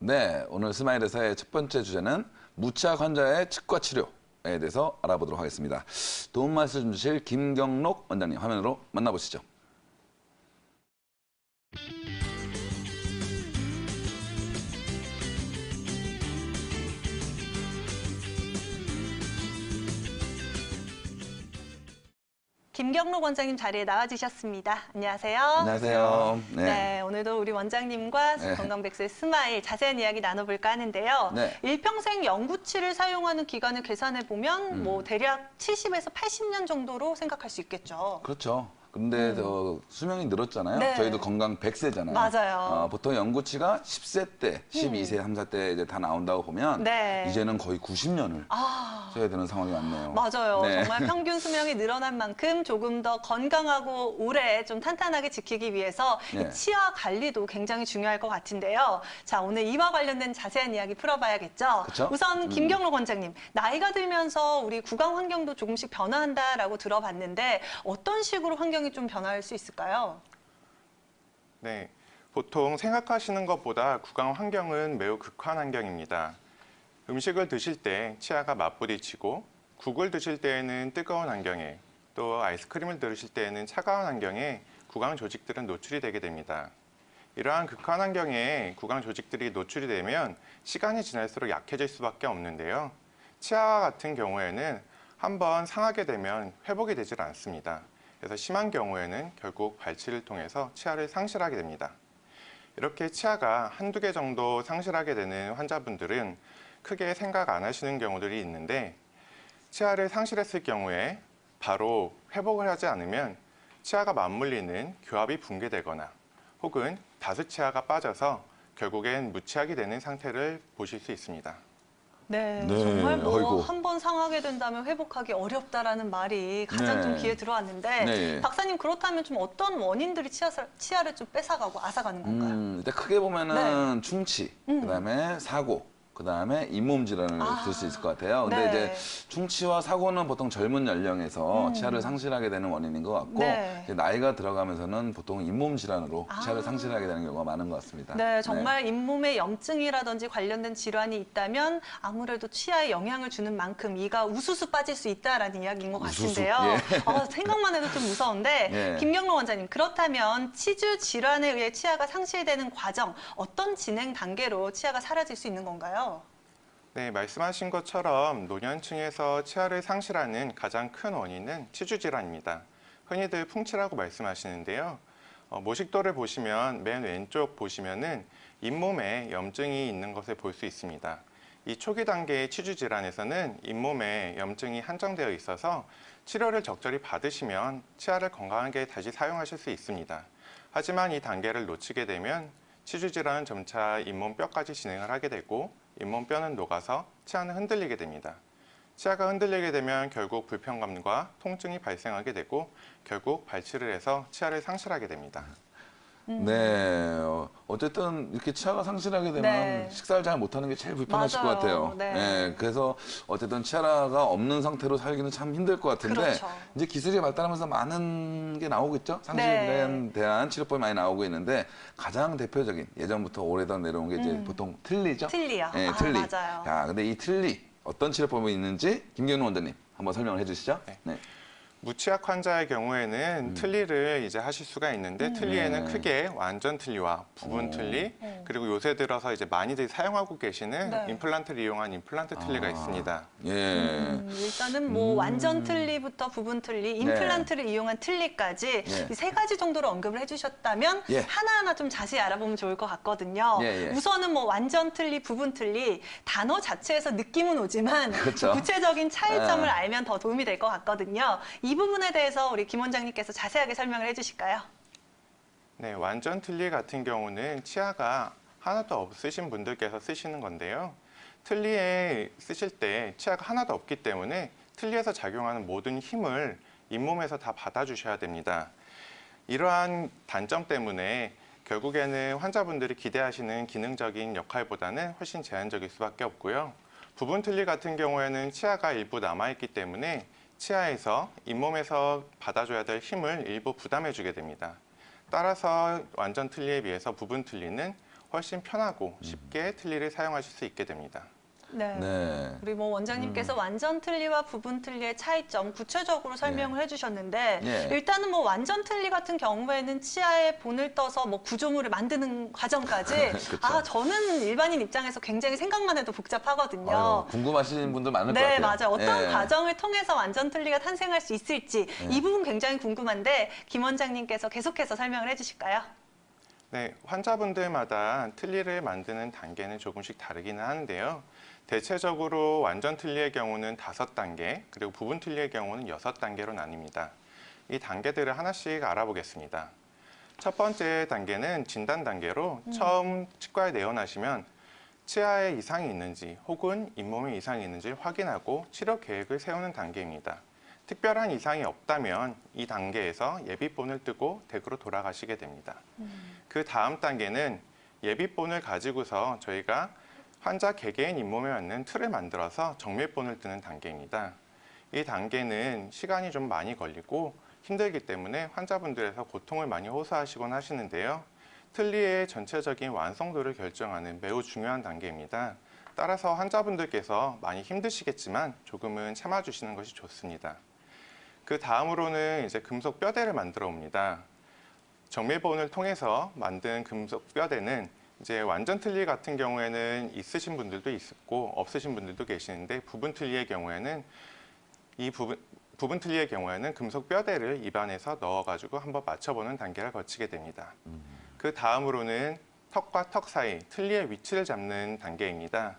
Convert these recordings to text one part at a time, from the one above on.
네, 오늘 스마일에서의 첫 번째 주제는 무치아 환자의 치과 치료에 대해서 알아보도록 하겠습니다. 도움 말씀 좀 주실 김경록 원장님 화면으로 만나보시죠. 김경록 원장님 자리에 나와주셨습니다. 안녕하세요. 안녕하세요. 네, 오늘도 우리 원장님과 네. 건강백수의 스마일 자세한 이야기 나눠볼까 하는데요. 네. 일평생 영구치를 사용하는 기간을 계산해보면 뭐 대략 70에서 80년 정도로 생각할 수 있겠죠. 그렇죠. 근데 저 수명이 늘었잖아요. 네. 저희도 건강 100세잖아요. 맞아요. 보통 영구치가 10세 때, 12세, 3세 때 이제 다 나온다고 보면 네. 이제는 거의 90년을 써야 되는 상황이 왔네요. 맞아요. 네. 정말 평균 수명이 늘어난 만큼 조금 더 건강하고 오래 좀 탄탄하게 지키기 위해서 네. 이 치아 관리도 굉장히 중요할 것 같은데요. 자, 오늘 이와 관련된 자세한 이야기 풀어봐야겠죠. 그쵸? 우선 김경록 원장님, 나이가 들면서 우리 구강 환경도 조금씩 변화한다라고 들어봤는데 어떤 식으로 환경이 좀 변화할 수 있을까요? 네, 보통 생각하시는 것보다 구강 환경은 매우 극한 환경입니다. 음식을 드실 때 치아가 맞부딪히고 국을 드실 때에는 뜨거운 환경에 또 아이스크림을 드실 때에는 차가운 환경에 구강 조직들은 노출이 되게 됩니다. 이러한 극한 환경에 구강 조직들이 노출이 되면 시간이 지날수록 약해질 수밖에 없는데요. 치아와 같은 경우에는 한번 상하게 되면 회복이 되질 않습니다. 그래서 심한 경우에는 결국 발치를 통해서 치아를 상실하게 됩니다. 이렇게 치아가 한두 개 정도 상실하게 되는 환자분들은 크게 생각 안 하시는 경우들이 있는데 치아를 상실했을 경우에 바로 회복을 하지 않으면 치아가 맞물리는 교합이 붕괴되거나 혹은 다수치아가 빠져서 결국엔 무치약이 되는 상태를 보실 수 있습니다. 네, 네, 정말 뭐 아이고. 한 번 상하게 된다면 회복하기 어렵다라는 말이 가장 네. 좀 귀에 들어왔는데 네. 박사님 그렇다면 좀 어떤 원인들이 치아를 좀 뺏어가고 앗아가는 건가요? 일단 크게 보면은 충치, 그다음에 사고, 그다음에 잇몸 질환을 들 수 있을 것 같아요. 근데 네. 이제 충치와 사고는 보통 젊은 연령에서 치아를 상실하게 되는 원인인 것 같고 네. 이제 나이가 들어가면서는 보통 잇몸 질환으로 치아를 상실하게 되는 경우가 많은 것 같습니다. 네, 정말 잇몸에 염증이라든지 관련된 질환이 있다면 아무래도 치아에 영향을 주는 만큼 이가 우수수 빠질 수 있다라는 이야기인 것 우수수, 같은데요. 예. 생각만 해도 좀 무서운데 예. 김경록 원장님, 그렇다면 치주 질환에 의해 치아가 상실되는 과정, 어떤 진행 단계로 치아가 사라질 수 있는 건가요? 네, 말씀하신 것처럼 노년층에서 치아를 상실하는 가장 큰 원인은 치주 질환입니다. 흔히들 풍치라고 말씀하시는데요. 모식도를 보시면 맨 왼쪽 보시면은 잇몸에 염증이 있는 것을 볼 수 있습니다. 이 초기 단계의 치주 질환에서는 잇몸에 염증이 한정되어 있어서 치료를 적절히 받으시면 치아를 건강하게 다시 사용하실 수 있습니다. 하지만 이 단계를 놓치게 되면 치주 질환은 점차 잇몸뼈까지 진행을 하게 되고 잇몸뼈는 녹아서 치아는 흔들리게 됩니다. 치아가 흔들리게 되면 결국 불편감과 통증이 발생하게 되고 결국 발치를 해서 치아를 상실하게 됩니다. 네, 어쨌든 이렇게 치아가 상실하게 되면 네. 식사를 잘 못하는 게 제일 불편하실 맞아요. 것 같아요. 네. 그래서 어쨌든 치아가 없는 상태로 살기는 참 힘들 것 같은데 그렇죠. 이제 기술이 발달하면서 많은 게 나오겠죠? 상실에 네. 대한 치료법이 많이 나오고 있는데 가장 대표적인 예전부터 오래전 내려온 게 이제 보통 틀니죠? 틀니요. 네, 아, 틀니. 맞아요. 야, 근데 이 틀니 어떤 치료법이 있는지 김경록 원장님 한번 설명을 해주시죠. 네. 무치약 환자의 경우에는 틀니를 이제 하실 수가 있는데 틀니에는 네. 크게 완전 틀니와 부분 틀니 그리고 요새 들어서 이제 많이들 사용하고 계시는 네. 임플란트를 이용한 임플란트 틀니가 있습니다. 예. 일단은 뭐 완전 틀니부터 부분 틀니, 임플란트를 이용한 틀니까지 네. 이 세 가지 정도로 언급을 해주셨다면 예. 하나하나 좀 자세히 알아보면 좋을 것 같거든요. 예, 예. 우선은 뭐 완전 틀니, 부분 틀니 단어 자체에서 느낌은 오지만 그렇죠. 구체적인 차이점을 예. 알면 더 도움이 될 것 같거든요. 이 부분에 대해서 우리 김 원장님께서 자세하게 설명을 해주실까요? 네, 완전 틀니 같은 경우는 치아가 하나도 없으신 분들께서 쓰시는 건데요. 틀니에 쓰실 때 치아가 하나도 없기 때문에 틀니에서 작용하는 모든 힘을 잇몸에서 다 받아주셔야 됩니다. 이러한 단점 때문에 결국에는 환자분들이 기대하시는 기능적인 역할보다는 훨씬 제한적일 수밖에 없고요. 부분 틀니 같은 경우에는 치아가 일부 남아있기 때문에 치아에서 잇몸에서 받아줘야 될 힘을 일부 부담해주게 됩니다. 따라서 완전 틀니에 비해서 부분 틀니는 훨씬 편하고 쉽게 틀니를 사용하실 수 있게 됩니다. 네. 네. 우리 뭐 원장님께서 완전 틀니와 부분 틀니의 차이점 구체적으로 설명을 해주셨는데 예. 일단은 뭐 완전 틀니 같은 경우에는 치아에 본을 떠서 뭐 구조물을 만드는 과정까지 그쵸. 아 저는 일반인 입장에서 굉장히 생각만 해도 복잡하거든요. 아유, 궁금하신 분들 많을 것 네, 같아요. 맞아요. 어떤 예. 과정을 통해서 완전 틀니가 탄생할 수 있을지 이 부분 굉장히 궁금한데 김 원장님께서 계속해서 설명을 해주실까요? 네, 환자분들마다 틀니를 만드는 단계는 조금씩 다르기는 하는데요. 대체적으로 완전 틀니의 경우는 5단계, 그리고 부분 틀니의 경우는 6단계로 나뉩니다. 이 단계들을 하나씩 알아보겠습니다. 첫 번째 단계는 진단 단계로 처음 치과에 내원하시면 치아에 이상이 있는지 혹은 잇몸에 이상이 있는지 확인하고 치료 계획을 세우는 단계입니다. 특별한 이상이 없다면 이 단계에서 예비본을 뜨고 댁으로 돌아가시게 됩니다. 그 다음 단계는 예비본을 가지고서 저희가 환자 개개인 잇몸에 맞는 틀을 만들어서 정밀본을 뜨는 단계입니다. 이 단계는 시간이 좀 많이 걸리고 힘들기 때문에 환자분들에서 고통을 많이 호소하시곤 하시는데요. 틀니의 전체적인 완성도를 결정하는 매우 중요한 단계입니다. 따라서 환자분들께서 많이 힘드시겠지만 조금은 참아주시는 것이 좋습니다. 그 다음으로는 이제 금속 뼈대를 만들어 옵니다. 정밀본을 통해서 만든 금속 뼈대는 이제 완전 틀니 같은 경우에는 있으신 분들도 있고 없으신 분들도 계시는데 부분 틀니의 경우에는 부분 틀니의 경우에는 금속 뼈대를 입안에서 넣어가지고 한번 맞춰보는 단계를 거치게 됩니다. 그 다음으로는 턱과 턱 사이 틀니의 위치를 잡는 단계입니다.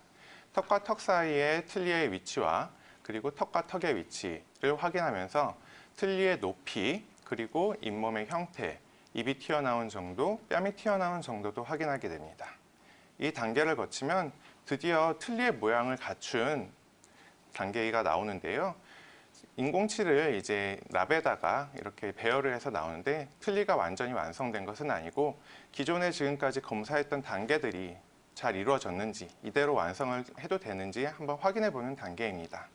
턱과 턱 사이의 틀니의 위치와 그리고 턱과 턱의 위치를 확인하면서 틀니의 높이 그리고 잇몸의 형태, 입이 튀어나온 정도, 뺨이 튀어나온 정도도 확인하게 됩니다. 이 단계를 거치면 드디어 틀니의 모양을 갖춘 단계가 나오는데요. 인공치를 이제 납에다가 이렇게 배열을 해서 나오는데 틀니가 완전히 완성된 것은 아니고 기존에 지금까지 검사했던 단계들이 잘 이루어졌는지 이대로 완성을 해도 되는지 한번 확인해 보는 단계입니다.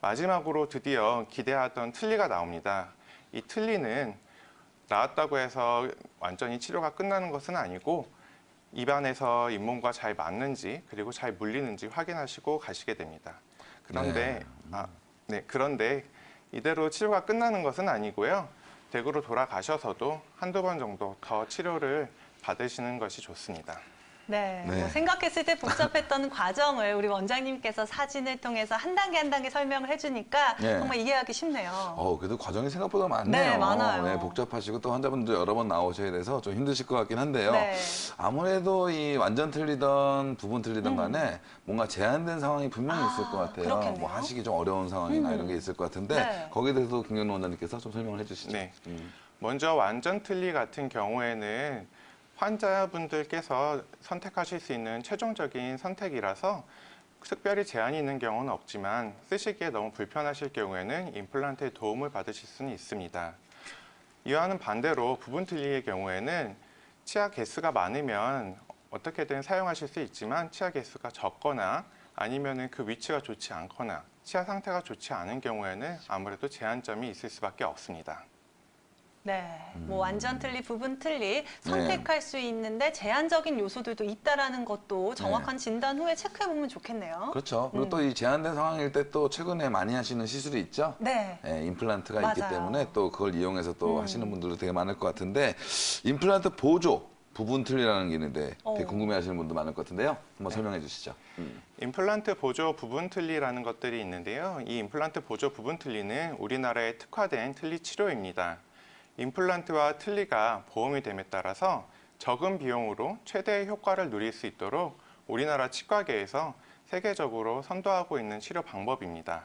마지막으로 드디어 기대하던 틀니가 나옵니다. 이 틀니는 나왔다고 해서 완전히 치료가 끝나는 것은 아니고 입안에서 잇몸과 잘 맞는지 그리고 잘 물리는지 확인하시고 가시게 됩니다. 그런데 이대로 치료가 끝나는 것은 아니고요. 댁으로 돌아가셔서도 한두 번 정도 더 치료를 받으시는 것이 좋습니다. 네, 네. 뭐 생각했을 때 복잡했던 과정을 우리 원장님께서 사진을 통해서 한 단계 한 단계 설명을 해주니까 네. 정말 이해하기 쉽네요. 그래도 과정이 생각보다 많네요. 네, 많아요. 네, 복잡하시고 또 환자분들 여러 번 나오셔야 돼서 좀 힘드실 것 같긴 한데요. 네. 아무래도 이 완전 틀리던 부분 틀리던 간에 뭔가 제한된 상황이 분명히 있을 것 같아요. 그렇겠네요. 뭐 하시기 좀 어려운 상황이나 이런 게 있을 것 같은데 네. 거기에 대해서 김경록 원장님께서 좀 설명을 해주시죠. 네. 먼저 완전 틀니 같은 경우에는 환자분들께서 선택하실 수 있는 최종적인 선택이라서 특별히 제한이 있는 경우는 없지만 쓰시기에 너무 불편하실 경우에는 임플란트의 도움을 받으실 수는 있습니다. 이와는 반대로 부분 틀니의 경우에는 치아 개수가 많으면 어떻게든 사용하실 수 있지만 치아 개수가 적거나 아니면 그 위치가 좋지 않거나 치아 상태가 좋지 않은 경우에는 아무래도 제한점이 있을 수밖에 없습니다. 네, 뭐 완전 틀니, 부분 틀니 선택할 수 있는데 제한적인 요소들도 있다라는 것도 정확한 진단 후에 체크해 보면 좋겠네요. 그렇죠. 그리고 또 이 제한된 상황일 때 또 최근에 많이 하시는 시술이 있죠. 네. 네, 임플란트가 있기 맞아요. 때문에 또 그걸 이용해서 또 하시는 분들도 되게 많을 것 같은데 임플란트 보조 부분 틀니라는 게 있는데 되게 궁금해하시는 분도 많을 것 같은데요. 한번 설명해 주시죠. 임플란트 보조 부분 틀니라는 것들이 있는데요. 이 임플란트 보조 부분 틀니는 우리나라에 특화된 틀니 치료입니다. 임플란트와 틀니가 보험이 됨에 따라서 적은 비용으로 최대의 효과를 누릴 수 있도록 우리나라 치과계에서 세계적으로 선도하고 있는 치료 방법입니다.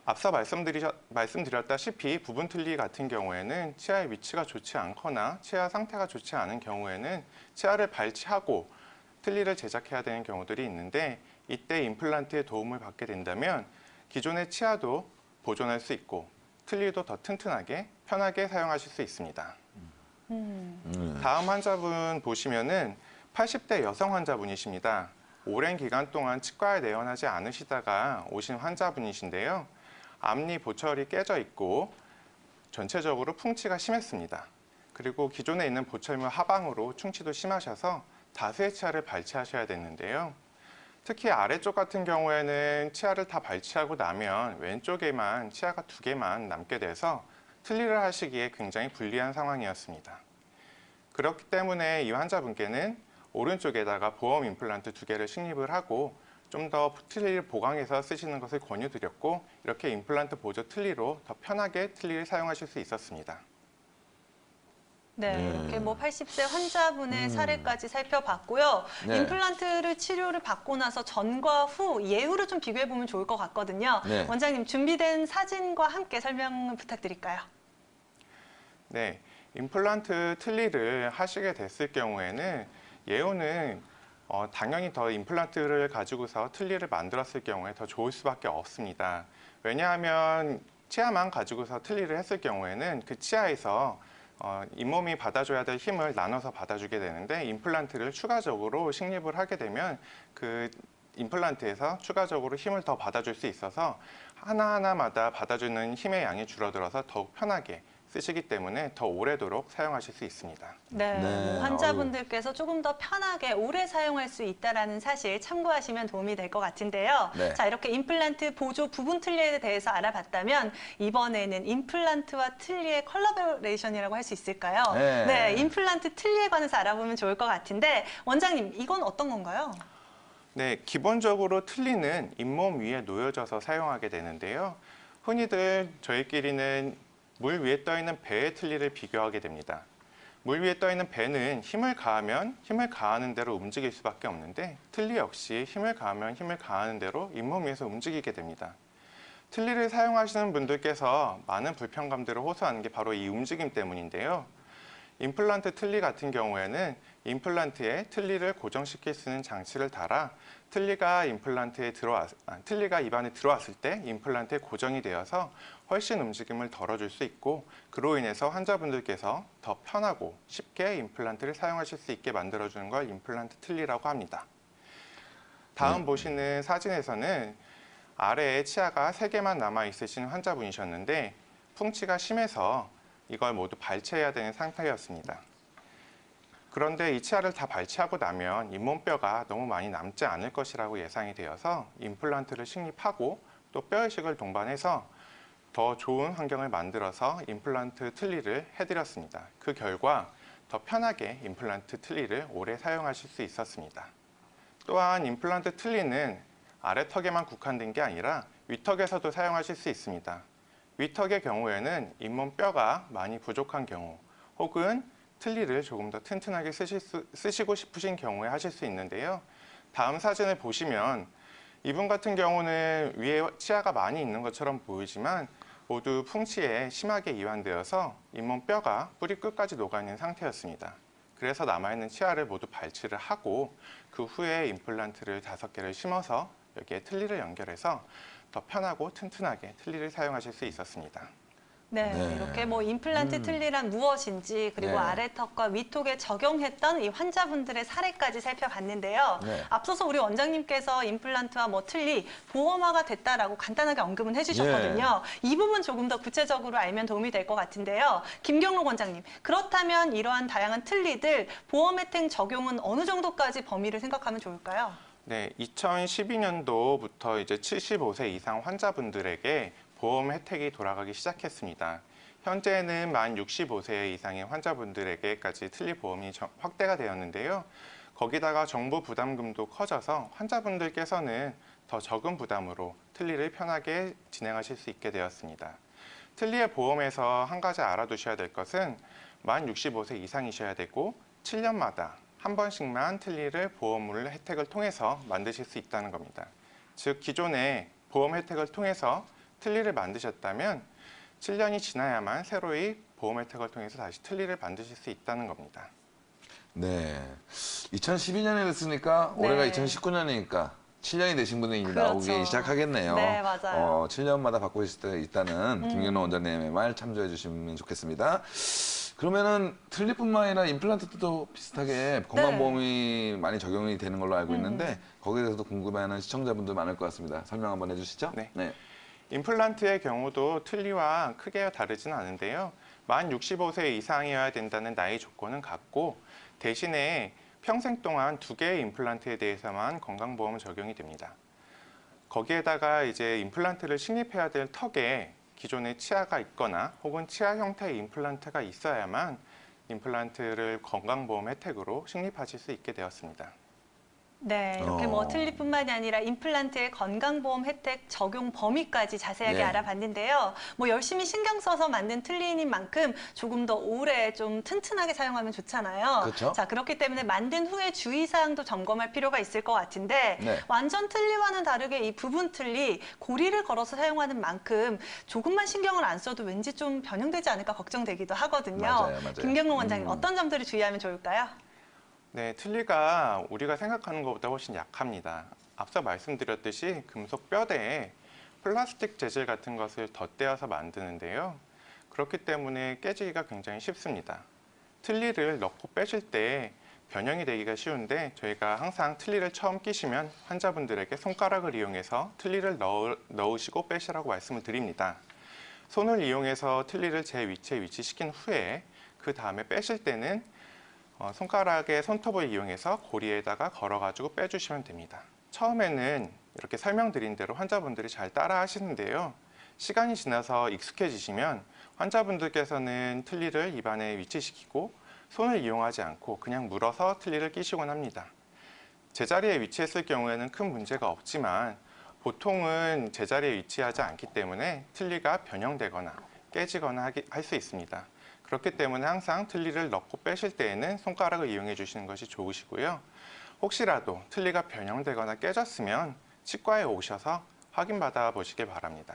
앞서 말씀드렸다시피 부분 틀니 같은 경우에는 치아의 위치가 좋지 않거나 치아 상태가 좋지 않은 경우에는 치아를 발치하고 틀니를 제작해야 되는 경우들이 있는데 이때 임플란트의 도움을 받게 된다면 기존의 치아도 보존할 수 있고 틀니도 더 튼튼하게 편하게 사용하실 수 있습니다. 다음 환자분 보시면은 80대 여성 환자분이십니다. 오랜 기간 동안 치과에 내원하지 않으시다가 오신 환자분이신데요. 앞니 보철이 깨져 있고 전체적으로 풍치가 심했습니다. 그리고 기존에 있는 보철물 하방으로 충치도 심하셔서 다수의 치아를 발치하셔야 되는데요. 특히 아래쪽 같은 경우에는 치아를 다 발치하고 나면 왼쪽에만 치아가 2개만 남게 돼서 틀니를 하시기에 굉장히 불리한 상황이었습니다. 그렇기 때문에 이 환자분께는 오른쪽에다가 보험 임플란트 2개를 식립을 하고 좀 더 틀니를 보강해서 쓰시는 것을 권유드렸고, 이렇게 임플란트 보조 틀니로 더 편하게 틀니를 사용하실 수 있었습니다. 네, 네. 이렇게 뭐 80세 환자분의 사례까지 살펴봤고요. 네. 임플란트를 치료를 받고 나서 전과 후 예후를 좀 비교해 보면 좋을 것 같거든요. 네. 원장님 준비된 사진과 함께 설명 부탁드릴까요? 네, 임플란트 틀니를 하시게 됐을 경우에는 예후는 당연히 더 임플란트를 가지고서 틀니를 만들었을 경우에 더 좋을 수밖에 없습니다. 왜냐하면 치아만 가지고서 틀니를 했을 경우에는 그 치아에서 잇몸이 받아줘야 될 힘을 나눠서 받아주게 되는데, 임플란트를 추가적으로 식립을 하게 되면 그 임플란트에서 추가적으로 힘을 더 받아줄 수 있어서 하나하나마다 받아주는 힘의 양이 줄어들어서 더욱 편하게 쓰시기 때문에 더 오래도록 사용하실 수 있습니다. 네, 네, 환자분들께서 조금 더 편하게 오래 사용할 수 있다는 사실 참고하시면 도움이 될 것 같은데요. 네. 자, 이렇게 임플란트 보조 부분 틀니에 대해서 알아봤다면 이번에는 임플란트와 틀니의 컬래버레이션이라고 할 수 있을까요? 네. 임플란트 틀니에 관해서 알아보면 좋을 것 같은데 원장님, 이건 어떤 건가요? 네, 기본적으로 틀니는 잇몸 위에 놓여져서 사용하게 되는데요. 흔히들 저희끼리는 물 위에 떠 있는 배의 틀니를 비교하게 됩니다. 물 위에 떠 있는 배는 힘을 가하면 힘을 가하는 대로 움직일 수밖에 없는데, 틀니 역시 힘을 가하면 힘을 가하는 대로 잇몸 위에서 움직이게 됩니다. 틀니를 사용하시는 분들께서 많은 불편감들을 호소하는 게 바로 이 움직임 때문인데요. 임플란트 틀니 같은 경우에는 임플란트에 틀니를 고정시킬 수 있는 장치를 달아 틀니가 틀니가 입안에 들어왔을 때 임플란트에 고정이 되어서 훨씬 움직임을 덜어줄 수 있고, 그로 인해서 환자분들께서 더 편하고 쉽게 임플란트를 사용하실 수 있게 만들어주는 걸 임플란트 틀니라고 합니다. 다음 보시는 사진에서는 아래에 치아가 3개만 남아 있으신 환자분이셨는데 풍치가 심해서 이걸 모두 발치해야 되는 상태였습니다. 그런데 이 치아를 다 발치하고 나면 잇몸뼈가 너무 많이 남지 않을 것이라고 예상이 되어서 임플란트를 식립하고 또 뼈이식을 동반해서 더 좋은 환경을 만들어서 임플란트 틀니를 해드렸습니다. 그 결과 더 편하게 임플란트 틀니를 오래 사용하실 수 있었습니다. 또한 임플란트 틀니는 아래턱에만 국한된 게 아니라 위턱에서도 사용하실 수 있습니다. 위턱의 경우에는 잇몸뼈가 많이 부족한 경우, 혹은 틀니를 조금 더 튼튼하게 쓰시고 싶으신 경우에 하실 수 있는데요. 다음 사진을 보시면 이분 같은 경우는 위에 치아가 많이 있는 것처럼 보이지만 모두 풍치에 심하게 이완되어서 잇몸뼈가 뿌리 끝까지 녹아있는 상태였습니다. 그래서 남아있는 치아를 모두 발치를 하고 그 후에 임플란트를 5개를 심어서 여기에 틀니를 연결해서 더 편하고 튼튼하게 틀니를 사용하실 수 있었습니다. 네, 네. 이렇게 뭐 임플란트 틀니란 무엇인지, 그리고 네. 아래턱과 위턱에 적용했던 이 환자분들의 사례까지 살펴봤는데요. 네. 앞서서 우리 원장님께서 임플란트와 뭐 틀니 보험화가 됐다라고 간단하게 언급은 해주셨거든요. 이 부분 조금 더 구체적으로 알면 도움이 될 것 같은데요. 김경록 원장님, 그렇다면 이러한 다양한 틀니들 보험 혜택 적용은 어느 정도까지 범위를 생각하면 좋을까요? 네, 2012년도부터 이제 75세 이상 환자분들에게 보험 혜택이 돌아가기 시작했습니다. 현재는 만 65세 이상의 환자분들에게까지 틀니 보험이 확대가 되었는데요. 거기다가 정부 부담금도 커져서 환자분들께서는 더 적은 부담으로 틀니를 편하게 진행하실 수 있게 되었습니다. 틀니의 보험에서 한 가지 알아두셔야 될 것은 만 65세 이상이셔야 되고 7년마다 한 번씩만 틀니를 보험물 혜택을 통해서 만드실 수 있다는 겁니다. 즉 기존에 보험 혜택을 통해서 틀니를 만드셨다면 7년이 지나야만 새로이 보험 혜택을 통해서 다시 틀니를 만드실 수 있다는 겁니다. 네. 2012년에 됐으니까 네. 올해가 2019년이니까 7년이 되신 분이 이제 그렇죠. 나오기 시작하겠네요. 네, 맞아요. 7년마다 받고 있다는 김경록 원장님의 말 참조해 주시면 좋겠습니다. 그러면은 틀니뿐만 아니라 임플란트도 비슷하게 건강보험이 많이 적용이 되는 걸로 알고 있는데 거기에 대해서도 궁금해하는 시청자분들 많을 것 같습니다. 설명 한번 해주시죠. 네. 임플란트의 경우도 틀니와 크게 다르지는 않은데요. 만 65세 이상이어야 된다는 나이 조건은 같고 대신에 평생 동안 2개의 임플란트에 대해서만 건강보험 적용이 됩니다. 거기에다가 이제 임플란트를 식립해야 될 턱에 기존에 치아가 있거나 혹은 치아 형태의 임플란트가 있어야만 임플란트를 건강보험 혜택으로 식립하실 수 있게 되었습니다. 네, 이렇게 뭐 틀니뿐만이 아니라 임플란트의 건강보험 혜택 적용 범위까지 자세하게 예. 알아봤는데요. 뭐 열심히 신경 써서 만든 틀니인 만큼 조금 더 오래 좀 튼튼하게 사용하면 좋잖아요. 그렇죠. 자, 그렇기 때문에 만든 후에 주의사항도 점검할 필요가 있을 것 같은데 네. 완전 틀니와는 다르게 이 부분 틀니 고리를 걸어서 사용하는 만큼 조금만 신경을 안 써도 왠지 좀 변형되지 않을까 걱정되기도 하거든요. 맞아요. 김경록 원장님 어떤 점들을 주의하면 좋을까요? 네, 틀니가 우리가 생각하는 것보다 훨씬 약합니다. 앞서 말씀드렸듯이 금속 뼈대에 플라스틱 재질 같은 것을 덧대어서 만드는데요. 그렇기 때문에 깨지기가 굉장히 쉽습니다. 틀니를 넣고 빼실 때 변형이 되기가 쉬운데 저희가 항상 틀니를 처음 끼시면 환자분들에게 손가락을 이용해서 틀니를 넣으시고 빼시라고 말씀을 드립니다. 손을 이용해서 틀니를 제 위치에 위치시킨 후에 그 다음에 빼실 때는 손가락의 손톱을 이용해서 고리에다가 걸어가지고 빼주시면 됩니다. 처음에는 이렇게 설명드린 대로 환자분들이 잘 따라 하시는데요. 시간이 지나서 익숙해지시면 환자분들께서는 틀니를 입안에 위치시키고 손을 이용하지 않고 그냥 물어서 틀니를 끼시곤 합니다. 제자리에 위치했을 경우에는 큰 문제가 없지만 보통은 제자리에 위치하지 않기 때문에 틀니가 변형되거나 깨지거나 할 수 있습니다. 그렇기 때문에 항상 틀니를 넣고 빼실 때에는 손가락을 이용해 주시는 것이 좋으시고요. 혹시라도 틀니가 변형되거나 깨졌으면 치과에 오셔서 확인받아 보시길 바랍니다.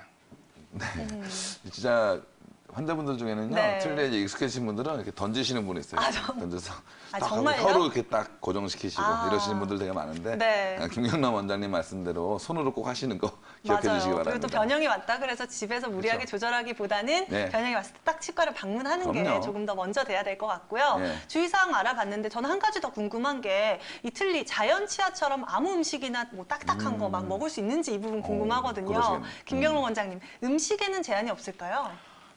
진짜 환자분들 중에는요, 네. 틀니에 이제 익숙해지신 분들은 이렇게 던지시는 분이 있어요. 던져서 아, 딱 하고 정말요? 혀로 이렇게 딱 고정시키시고 아. 이러시는 분들 되게 많은데 네. 김경남 원장님 말씀대로 손으로 꼭 하시는 거 기억해 주시기 맞아요. 바랍니다. 그리고 또 변형이 왔다 그래서 집에서 무리하게 그렇죠. 조절하기보다는 네. 변형이 왔을 때 딱 치과를 방문하는 게 그럼요. 조금 더 먼저 돼야 될 것 같고요. 네. 주의사항 알아봤는데 저는 한 가지 더 궁금한 게 이 틀니 자연 치아처럼 아무 음식이나 뭐 딱딱한 거 막 먹을 수 있는지 이 부분 궁금하거든요. 그러시겠네. 김경록 원장님, 음식에는 제한이 없을까요?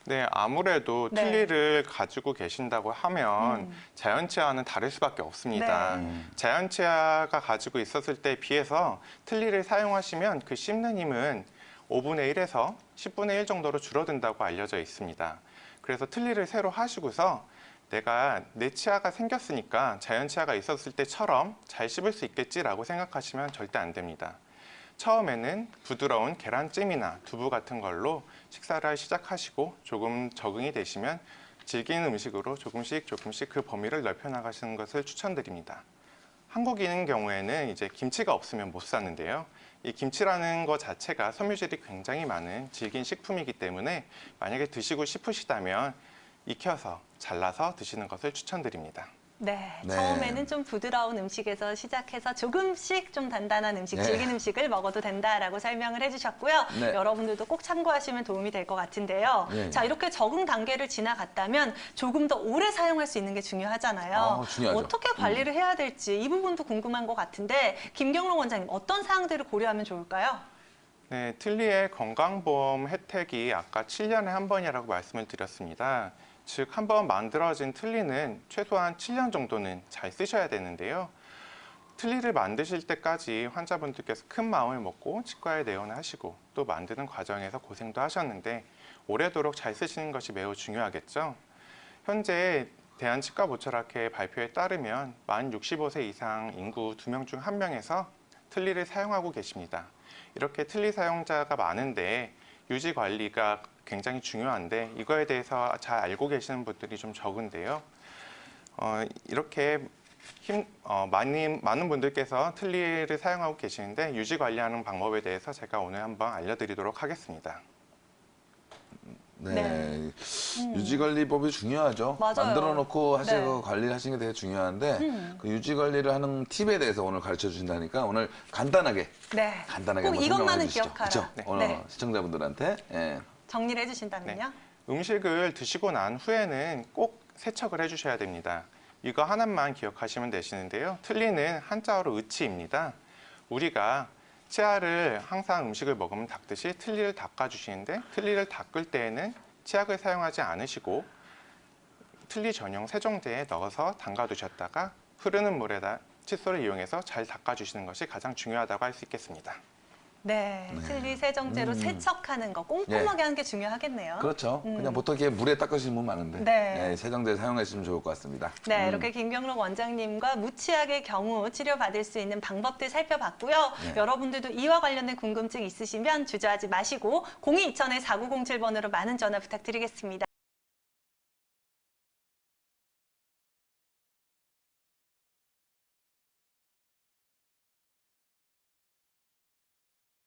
네, 아무래도 네. 틀니를 가지고 계신다고 하면 자연 치아와는 다를 수밖에 없습니다. 네. 자연 치아가 가지고 있었을 때에 비해서 틀니를 사용하시면 그 씹는 힘은 5분의 1에서 10분의 1 정도로 줄어든다고 알려져 있습니다. 그래서 틀니를 새로 하시고서 내가 내 치아가 생겼으니까 자연 치아가 있었을 때처럼 잘 씹을 수 있겠지라고 생각하시면 절대 안 됩니다. 처음에는 부드러운 계란찜이나 두부 같은 걸로 식사를 시작하시고 조금 적응이 되시면 질기는 음식으로 조금씩 그 범위를 넓혀 나가시는 것을 추천드립니다. 한국인인 경우에는 이제 김치가 없으면 못 사는데요. 이 김치라는 것 자체가 섬유질이 굉장히 많은 질긴 식품이기 때문에 만약에 드시고 싶으시다면 익혀서 잘라서 드시는 것을 추천드립니다. 네, 네. 처음에는 좀 부드러운 음식에서 시작해서 조금씩 좀 단단한 음식, 네. 질긴 음식을 먹어도 된다라고 설명을 해주셨고요. 네. 여러분들도 꼭 참고하시면 도움이 될 것 같은데요. 네. 자, 이렇게 적응 단계를 지나갔다면 조금 더 오래 사용할 수 있는 게 중요하잖아요. 중요하죠. 어떻게 관리를 해야 될지 이 부분도 궁금한 것 같은데 김경록 원장님 어떤 사항들을 고려하면 좋을까요? 네, 틀니의 건강보험 혜택이 아까 7년에 한 번이라고 말씀을 드렸습니다. 즉, 한 번 만들어진 틀니는 최소한 7년 정도는 잘 쓰셔야 되는데요. 틀니를 만드실 때까지 환자분들께서 큰 마음을 먹고 치과에 내원하시고 또 만드는 과정에서 고생도 하셨는데 오래도록 잘 쓰시는 것이 매우 중요하겠죠. 현재 대한치과보철학회 발표에 따르면 만 65세 이상 인구 2명 중 1명에서 틀니를 사용하고 계십니다. 이렇게 틀니 사용자가 많은데 유지 관리가 굉장히 중요한데 이거에 대해서 잘 알고 계시는 분들이 좀 적은데요. 이렇게 많은 분들께서 틀니를 사용하고 계시는데 유지 관리하는 방법에 대해서 제가 오늘 한번 알려드리도록 하겠습니다. 네. 유지관리법이 중요하죠. 맞아요. 만들어 놓고 네. 관리를 하시는 게 되게 중요한데 그 유지관리를 하는 팁에 대해서 오늘 가르쳐 주신다니까 오늘 간단하게 네. 꼭 꼭 이것만은 주시죠. 기억하라. 그렇죠? 네. 오늘 네. 시청자분들한테 정리를 해주신다면요? 음식을 드시고 난 후에는 꼭 세척을 해주셔야 됩니다. 이거 하나만 기억하시면 되시는데요. 틀니는 한자어로 의치입니다. 우리가 치아를 항상 음식을 먹으면 닦듯이 틀니를 닦아주시는데 틀니를 닦을 때에는 치약을 사용하지 않으시고 틀니 전용 세정제에 넣어서 담가두셨다가 흐르는 물에다 칫솔을 이용해서 잘 닦아주시는 것이 가장 중요하다고 할 수 있겠습니다. 네, 틀니 세정제로 세척하는 거 꼼꼼하게 하는 게 중요하겠네요. 그렇죠. 그냥 보통 이렇게 물에 닦으시는 분 많은데 네. 세정제 사용하시면 좋을 것 같습니다. 네, 이렇게 김경록 원장님과 무치약의 경우 치료받을 수 있는 방법들 살펴봤고요. 네. 여러분들도 이와 관련된 궁금증 있으시면 주저하지 마시고 022000-4907번으로 많은 전화 부탁드리겠습니다.